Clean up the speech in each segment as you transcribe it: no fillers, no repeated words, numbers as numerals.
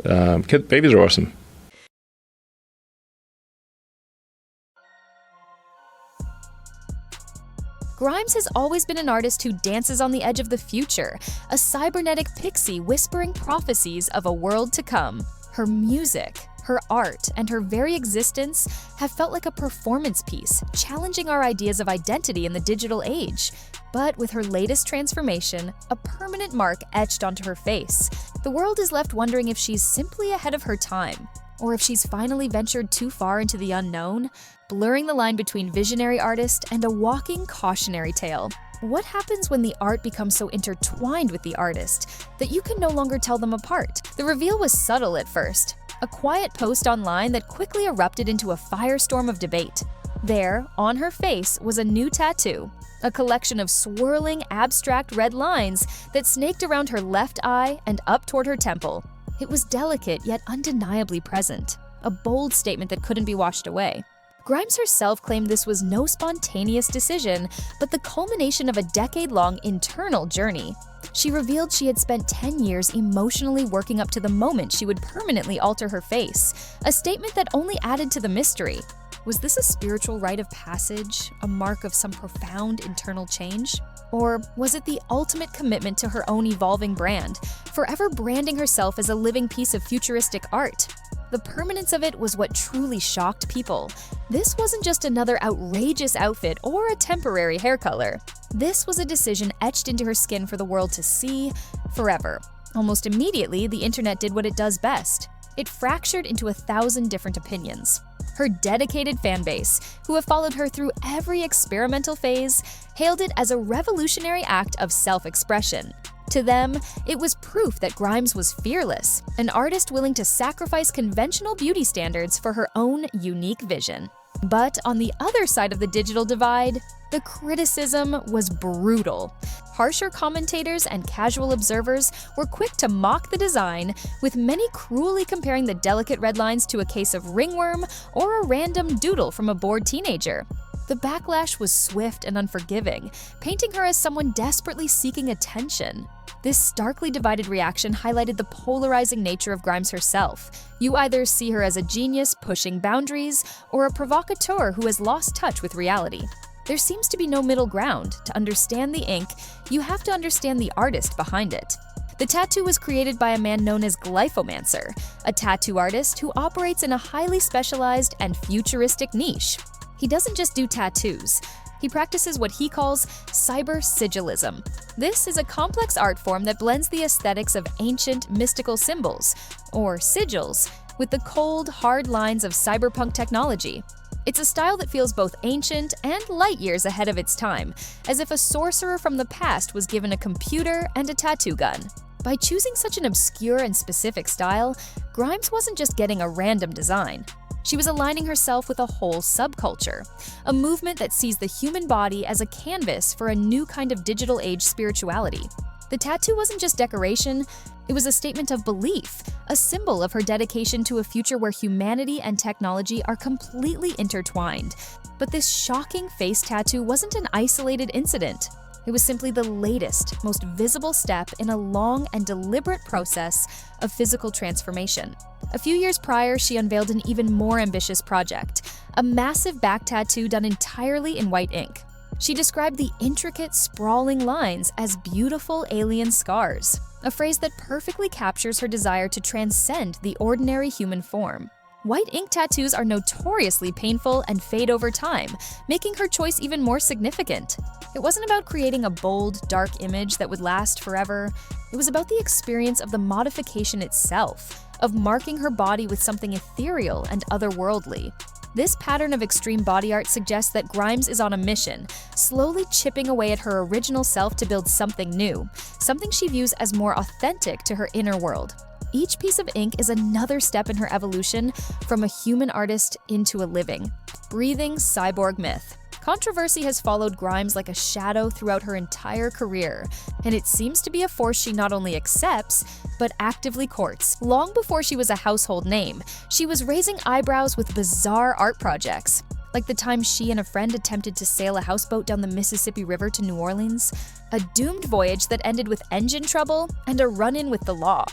Babies are awesome. Grimes has always been an artist who dances on the edge of the future, a cybernetic pixie whispering prophecies of a world to come. Her music, her art, and her very existence have felt like a performance piece, challenging our ideas of identity in the digital age. But with her latest transformation, a permanent mark etched onto her face, the world is left wondering if she's simply ahead of her time, or if she's finally ventured too far into the unknown, blurring the line between visionary artist and a walking cautionary tale. What happens when the art becomes so intertwined with the artist that you can no longer tell them apart? The reveal was subtle at first, a quiet post online that quickly erupted into a firestorm of debate. There, on her face, was a new tattoo, a collection of swirling, abstract red lines that snaked around her left eye and up toward her temple. It was delicate yet undeniably present, a bold statement that couldn't be washed away. Grimes herself claimed this was no spontaneous decision, but the culmination of a decade-long internal journey. She revealed she had spent 10 years emotionally working up to the moment she would permanently alter her face, a statement that only added to the mystery. Was this a spiritual rite of passage, a mark of some profound internal change? Or was it the ultimate commitment to her own evolving brand, forever branding herself as a living piece of futuristic art? The permanence of it was what truly shocked people. This wasn't just another outrageous outfit or a temporary hair color. This was a decision etched into her skin for the world to see forever. Almost immediately, the internet did what it does best. It fractured into 1,000 different opinions. Her dedicated fanbase, who have followed her through every experimental phase, hailed it as a revolutionary act of self-expression. To them, it was proof that Grimes was fearless, an artist willing to sacrifice conventional beauty standards for her own unique vision. But on the other side of the digital divide, the criticism was brutal. Harsher commentators and casual observers were quick to mock the design, with many cruelly comparing the delicate red lines to a case of ringworm or a random doodle from a bored teenager. The backlash was swift and unforgiving, painting her as someone desperately seeking attention. This starkly divided reaction highlighted the polarizing nature of Grimes herself. You either see her as a genius pushing boundaries, or a provocateur who has lost touch with reality. There seems to be no middle ground. To understand the ink, you have to understand the artist behind it. The tattoo was created by a man known as Glyphomancer, a tattoo artist who operates in a highly specialized and futuristic niche. He doesn't just do tattoos. He practices what he calls cybersigilism. This is a complex art form that blends the aesthetics of ancient mystical symbols, or sigils, with the cold, hard lines of cyberpunk technology. It's a style that feels both ancient and light years ahead of its time, as if a sorcerer from the past was given a computer and a tattoo gun. By choosing such an obscure and specific style, Grimes wasn't just getting a random design. She was aligning herself with a whole subculture, a movement that sees the human body as a canvas for a new kind of digital age spirituality. The tattoo wasn't just decoration, it was a statement of belief, a symbol of her dedication to a future where humanity and technology are completely intertwined. But this shocking face tattoo wasn't an isolated incident. It was simply the latest, most visible step in a long and deliberate process of physical transformation. A few years prior, she unveiled an even more ambitious project, a massive back tattoo done entirely in white ink. She described the intricate, sprawling lines as beautiful alien scars, a phrase that perfectly captures her desire to transcend the ordinary human form. White ink tattoos are notoriously painful and fade over time, making her choice even more significant. It wasn't about creating a bold, dark image that would last forever. It was about the experience of the modification itself, of marking her body with something ethereal and otherworldly. This pattern of extreme body art suggests that Grimes is on a mission, slowly chipping away at her original self to build something new, something she views as more authentic to her inner world. Each piece of ink is another step in her evolution from a human artist into a living, breathing cyborg myth. Controversy has followed Grimes like a shadow throughout her entire career, and it seems to be a force she not only accepts, but actively courts. Long before she was a household name, she was raising eyebrows with bizarre art projects, like the time she and a friend attempted to sail a houseboat down the Mississippi River to New Orleans, a doomed voyage that ended with engine trouble and a run-in with the law.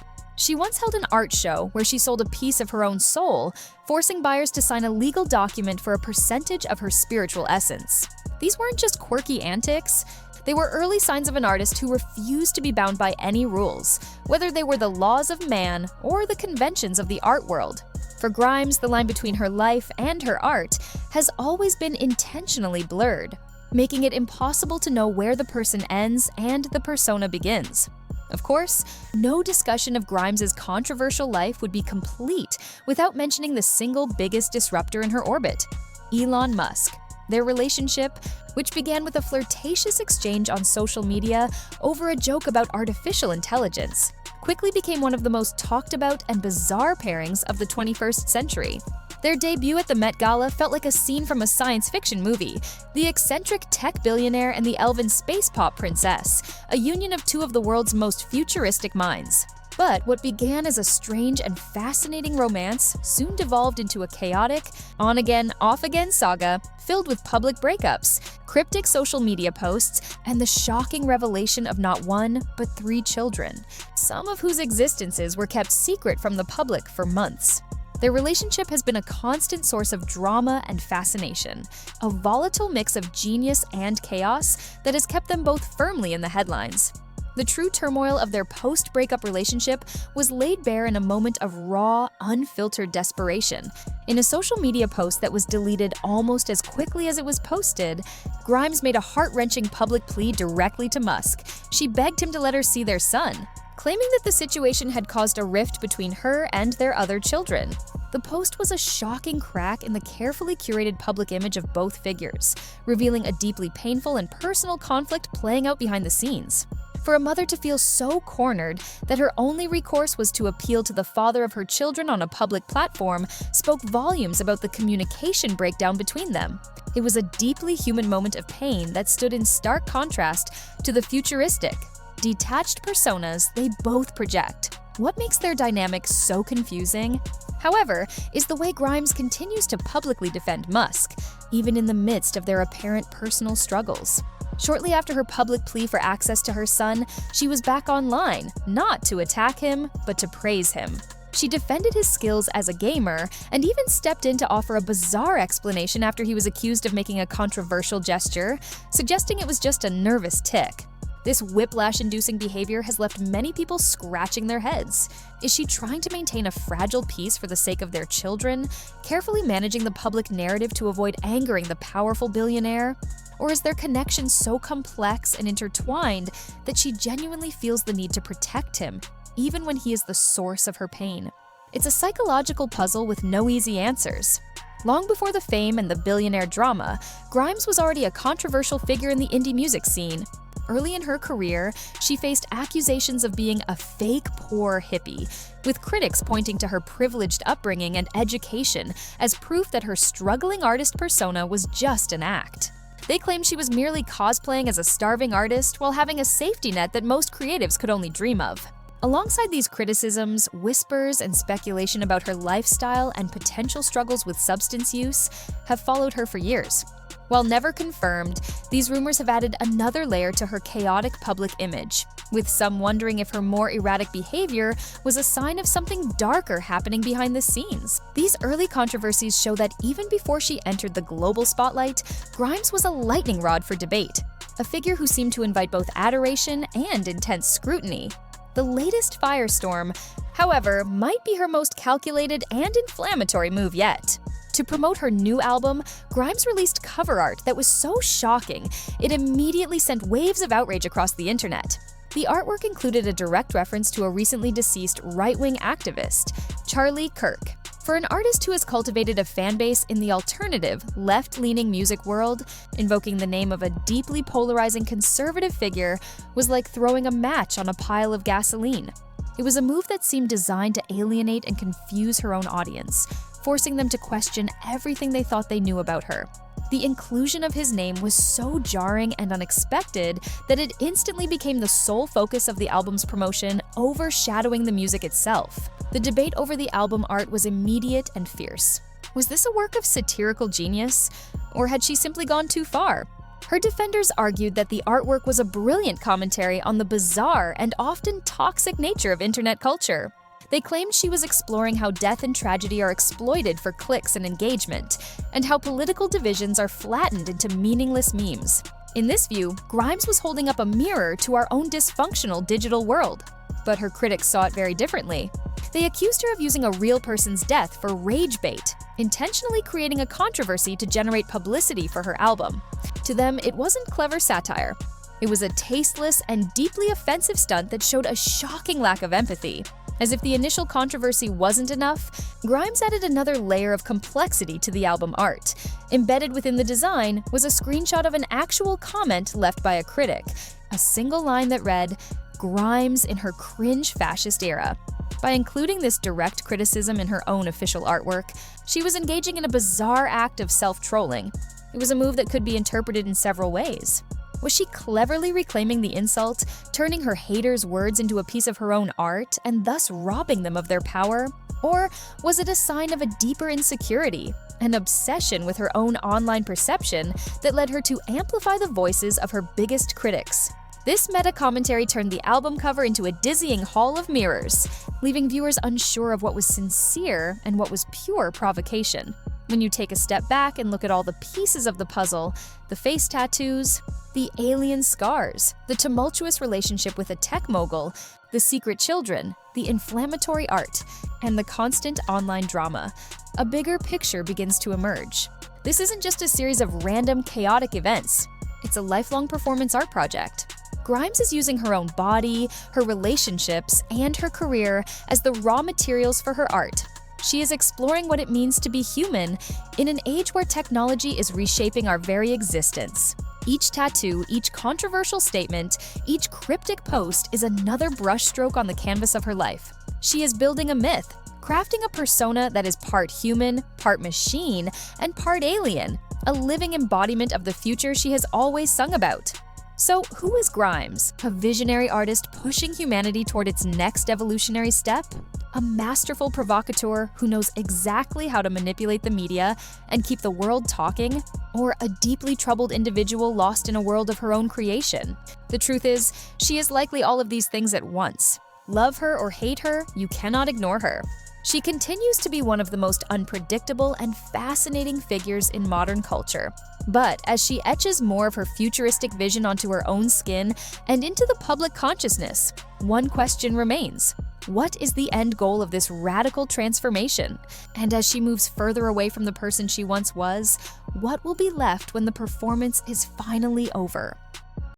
She once held an art show where she sold a piece of her own soul, forcing buyers to sign a legal document for a percentage of her spiritual essence. These weren't just quirky antics. They were early signs of an artist who refused to be bound by any rules, whether they were the laws of man or the conventions of the art world. For Grimes, the line between her life and her art has always been intentionally blurred, making it impossible to know where the person ends and the persona begins. Of course, no discussion of Grimes's controversial life would be complete without mentioning the single biggest disruptor in her orbit, Elon Musk. Their relationship, which began with a flirtatious exchange on social media over a joke about artificial intelligence, quickly became one of the most talked about and bizarre pairings of the 21st century. Their debut at the Met Gala felt like a scene from a science fiction movie, the eccentric tech billionaire and the elven space pop princess, a union of two of the world's most futuristic minds. But what began as a strange and fascinating romance soon devolved into a chaotic, on-again, off-again saga filled with public breakups, cryptic social media posts, and the shocking revelation of not one, but 3 children, some of whose existences were kept secret from the public for months. Their relationship has been a constant source of drama and fascination, a volatile mix of genius and chaos that has kept them both firmly in the headlines. The true turmoil of their post-breakup relationship was laid bare in a moment of raw, unfiltered desperation. In a social media post that was deleted almost as quickly as it was posted, Grimes made a heart-wrenching public plea directly to Musk. She begged him to let her see their son, claiming that the situation had caused a rift between her and their other children. The post was a shocking crack in the carefully curated public image of both figures, revealing a deeply painful and personal conflict playing out behind the scenes. For a mother to feel so cornered that her only recourse was to appeal to the father of her children on a public platform spoke volumes about the communication breakdown between them. It was a deeply human moment of pain that stood in stark contrast to the futuristic, detached personas they both project. What makes their dynamic so confusing, however, is the way Grimes continues to publicly defend Musk, even in the midst of their apparent personal struggles. Shortly after her public plea for access to her son, she was back online, not to attack him, but to praise him. She defended his skills as a gamer and even stepped in to offer a bizarre explanation after he was accused of making a controversial gesture, suggesting it was just a nervous tic. This whiplash-inducing behavior has left many people scratching their heads. Is she trying to maintain a fragile peace for the sake of their children, carefully managing the public narrative to avoid angering the powerful billionaire? Or is their connection so complex and intertwined that she genuinely feels the need to protect him, even when he is the source of her pain? It's a psychological puzzle with no easy answers. Long before the fame and the billionaire drama, Grimes was already a controversial figure in the indie music scene. Early in her career, she faced accusations of being a fake poor hippie, with critics pointing to her privileged upbringing and education as proof that her struggling artist persona was just an act. They claimed she was merely cosplaying as a starving artist while having a safety net that most creatives could only dream of. Alongside these criticisms, whispers and speculation about her lifestyle and potential struggles with substance use have followed her for years. While never confirmed, these rumors have added another layer to her chaotic public image, with some wondering if her more erratic behavior was a sign of something darker happening behind the scenes. These early controversies show that even before she entered the global spotlight, Grimes was a lightning rod for debate, a figure who seemed to invite both adoration and intense scrutiny. The latest firestorm, however, might be her most calculated and inflammatory move yet. To promote her new album, Grimes released cover art that was so shocking, it immediately sent waves of outrage across the internet. The artwork included a direct reference to a recently deceased right-wing activist, Charlie Kirk. For an artist who has cultivated a fan base in the alternative, left-leaning music world, invoking the name of a deeply polarizing conservative figure was like throwing a match on a pile of gasoline. It was a move that seemed designed to alienate and confuse her own audience, forcing them to question everything they thought they knew about her. The inclusion of his name was so jarring and unexpected that it instantly became the sole focus of the album's promotion, overshadowing the music itself. The debate over the album art was immediate and fierce. Was this a work of satirical genius, or had she simply gone too far? Her defenders argued that the artwork was a brilliant commentary on the bizarre and often toxic nature of internet culture. They claimed she was exploring how death and tragedy are exploited for clicks and engagement, and how political divisions are flattened into meaningless memes. In this view, Grimes was holding up a mirror to our own dysfunctional digital world. But her critics saw it very differently. They accused her of using a real person's death for rage bait, intentionally creating a controversy to generate publicity for her album. To them, it wasn't clever satire. It was a tasteless and deeply offensive stunt that showed a shocking lack of empathy. As if the initial controversy wasn't enough, Grimes added another layer of complexity to the album art. Embedded within the design was a screenshot of an actual comment left by a critic, a single line that read, "Grimes in her cringe fascist era." By including this direct criticism in her own official artwork, she was engaging in a bizarre act of self-trolling. It was a move that could be interpreted in several ways. Was she cleverly reclaiming the insult, turning her haters' words into a piece of her own art, and thus robbing them of their power? Or was it a sign of a deeper insecurity, an obsession with her own online perception that led her to amplify the voices of her biggest critics? This meta-commentary turned the album cover into a dizzying hall of mirrors, leaving viewers unsure of what was sincere and what was pure provocation. When you take a step back and look at all the pieces of the puzzle, the face tattoos, the alien scars, the tumultuous relationship with a tech mogul, the secret children, the inflammatory art, and the constant online drama, a bigger picture begins to emerge. This isn't just a series of random, chaotic events. It's a lifelong performance art project. Grimes is using her own body, her relationships, and her career as the raw materials for her art. She is exploring what it means to be human in an age where technology is reshaping our very existence. Each tattoo, each controversial statement, each cryptic post is another brushstroke on the canvas of her life. She is building a myth, crafting a persona that is part human, part machine, and part alien, a living embodiment of the future she has always sung about. So, who is Grimes? A visionary artist pushing humanity toward its next evolutionary step? A masterful provocateur who knows exactly how to manipulate the media and keep the world talking? Or a deeply troubled individual lost in a world of her own creation? The truth is, she is likely all of these things at once. Love her or hate her, you cannot ignore her. She continues to be one of the most unpredictable and fascinating figures in modern culture. But as she etches more of her futuristic vision onto her own skin and into the public consciousness, one question remains. What is the end goal of this radical transformation? And as she moves further away from the person she once was, what will be left when the performance is finally over?